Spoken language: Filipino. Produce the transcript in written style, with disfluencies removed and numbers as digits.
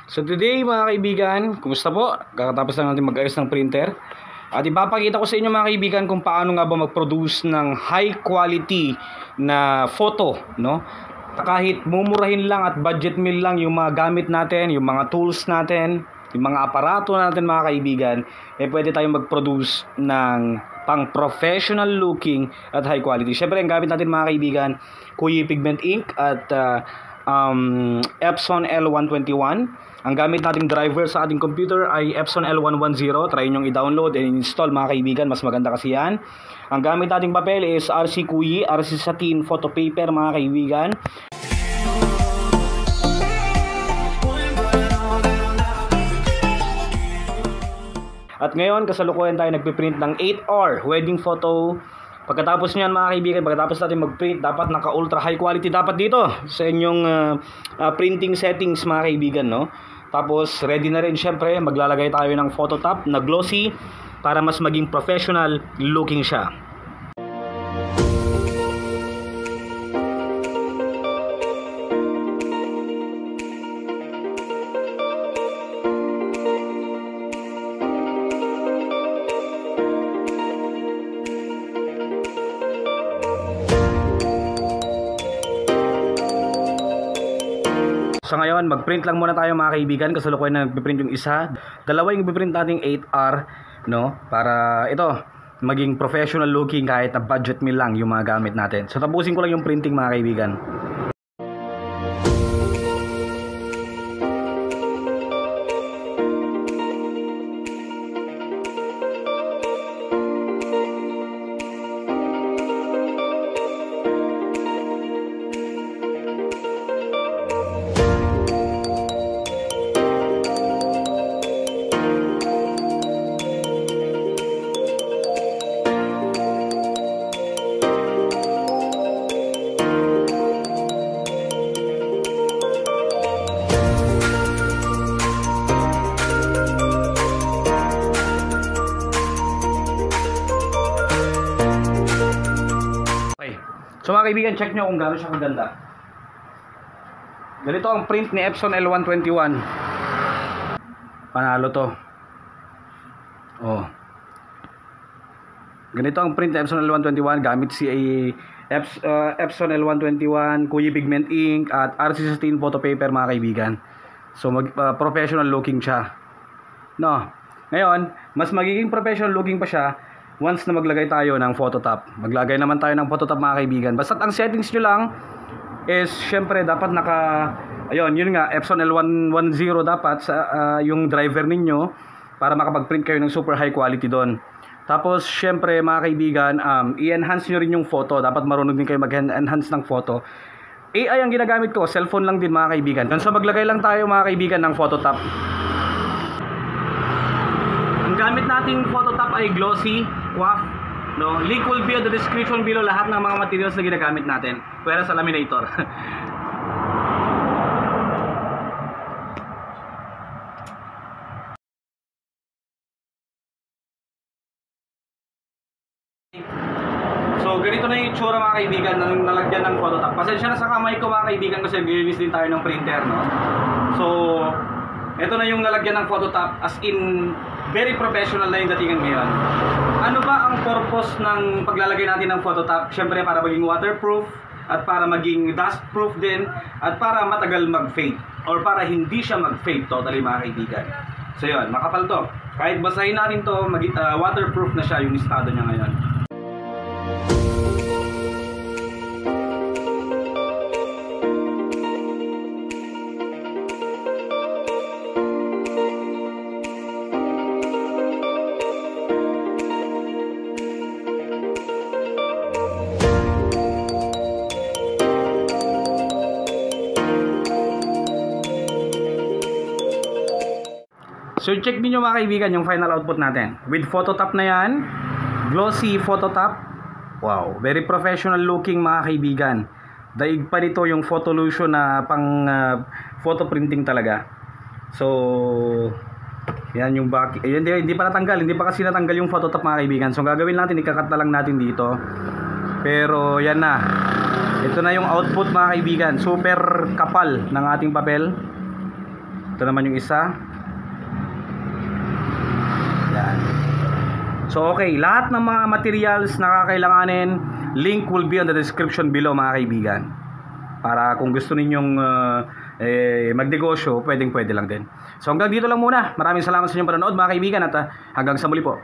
So today mga kaibigan, kumusta po? Kakatapos lang natin mag-ayos ng printer. At ipapakita ko sa inyo mga kaibigan kung paano nga ba mag-produce ng high quality na photo, no? Kahit mumurahin lang at budget meal lang yung mga gamit natin, yung mga tools natin, yung mga aparato natin mga kaibigan, pwede tayong mag-produce ng pang professional looking at high quality. Syempre ang gamit natin mga kaibigan, Kuyi Pigment Ink at Epson L121. Ang gamit nating driver sa ating computer ay Epson L110. Try nyo i-download and install mga kaibigan, mas maganda kasi yan. Ang gamit nating papel is RC Kuyi, RC Satin Photo Paper mga kaibigan. At ngayon kasalukuyan tayo nagpiprint ng 8R wedding photo. Pagkatapos niyan mga kaibigan, pagkatapos natin mag-print, dapat naka ultra high quality dapat dito sa inyong printing settings mga kaibigan, no? Tapos ready na rin syempre, maglalagay tayo ng photo top na glossy para mas maging professional looking siya. So ngayon, mag-print lang muna tayo mga kaibigan. Kasalukuyan na nagpiprint yung isa. Dalawa yung piprint nating 8R, no? Para ito, maging professional looking kahit na budget meal lang yung mga gamit natin. So tapusin ko lang yung printing mga kaibigan. So mga kaibigan, check nyo kung gano'n siya kaganda. Ganito ang print ni Epson L121. Panalo to. Oh. Ganito ang print ni Epson L121 gamit si Epson L121, Kuyi Pigment Ink at RC Satin Photo Paper mga kaibigan. So professional looking siya. No. Ngayon, mas magiging professional looking pa siya once na maglagay tayo ng photo top. Maglagay naman tayo ng photo top mga kaibigan. Basta ang settings nyo lang is syempre dapat ayun, yun nga, Epson L110 dapat sa yung driver ninyo para makapag-print kayo ng super high quality doon. Tapos syempre mga kaibigan, i-enhance nyo rin yung photo. Dapat marunong din kayo mag-enhance ng photo. AI ang ginagamit ko, cellphone lang din mga kaibigan. So maglagay lang tayo mga kaibigan ng photo top. Ang gamit nating photo top ay glossy, QAF, no? Link will be on the description below lahat ng mga materials na ginagamit natin. Pwera sa laminator. So ganito na yung itsura mga kaibigan na nalagyan ng photo top. Pasensya na sa kamay ko mga kaibigan kasi nililinis din tayo ng printer, no? So ito na yung nalagyan ng photo top, as in very professional na yung datingan ngayon. Ano ba ang purpose ng paglalagay natin ng photo top? Syempre para maging waterproof at para maging dust proof din at para matagal mag-fade or para hindi siya mag-fade totally mga kaibigan. So yun, makapal to. Kahit basahin natin to, waterproof na siya yung estado niya ngayon. So check niyo mga kaibigan yung final output natin. With photo top na yan, glossy photo top. Wow, very professional looking mga kaibigan. Daig pa nito yung Photolution na pang photo printing talaga. So yan yung back. Hindi pa natanggal, hindi pa kasi natanggal yung photo top mga kaibigan. So gagawin natin, ikakat na lang natin dito. Pero yan na. Ito na yung output mga kaibigan. Super kapal ng ating papel. Ito naman yung isa. Yan. So okay, lahat ng mga materials na kakailanganin, link will be on the description below mga kaibigan. Para kung gusto ninyong magnegosyo, pwede lang din. So hanggang dito lang muna. Maraming salamat sa inyong panonood mga kaibigan at hanggang sa muli po.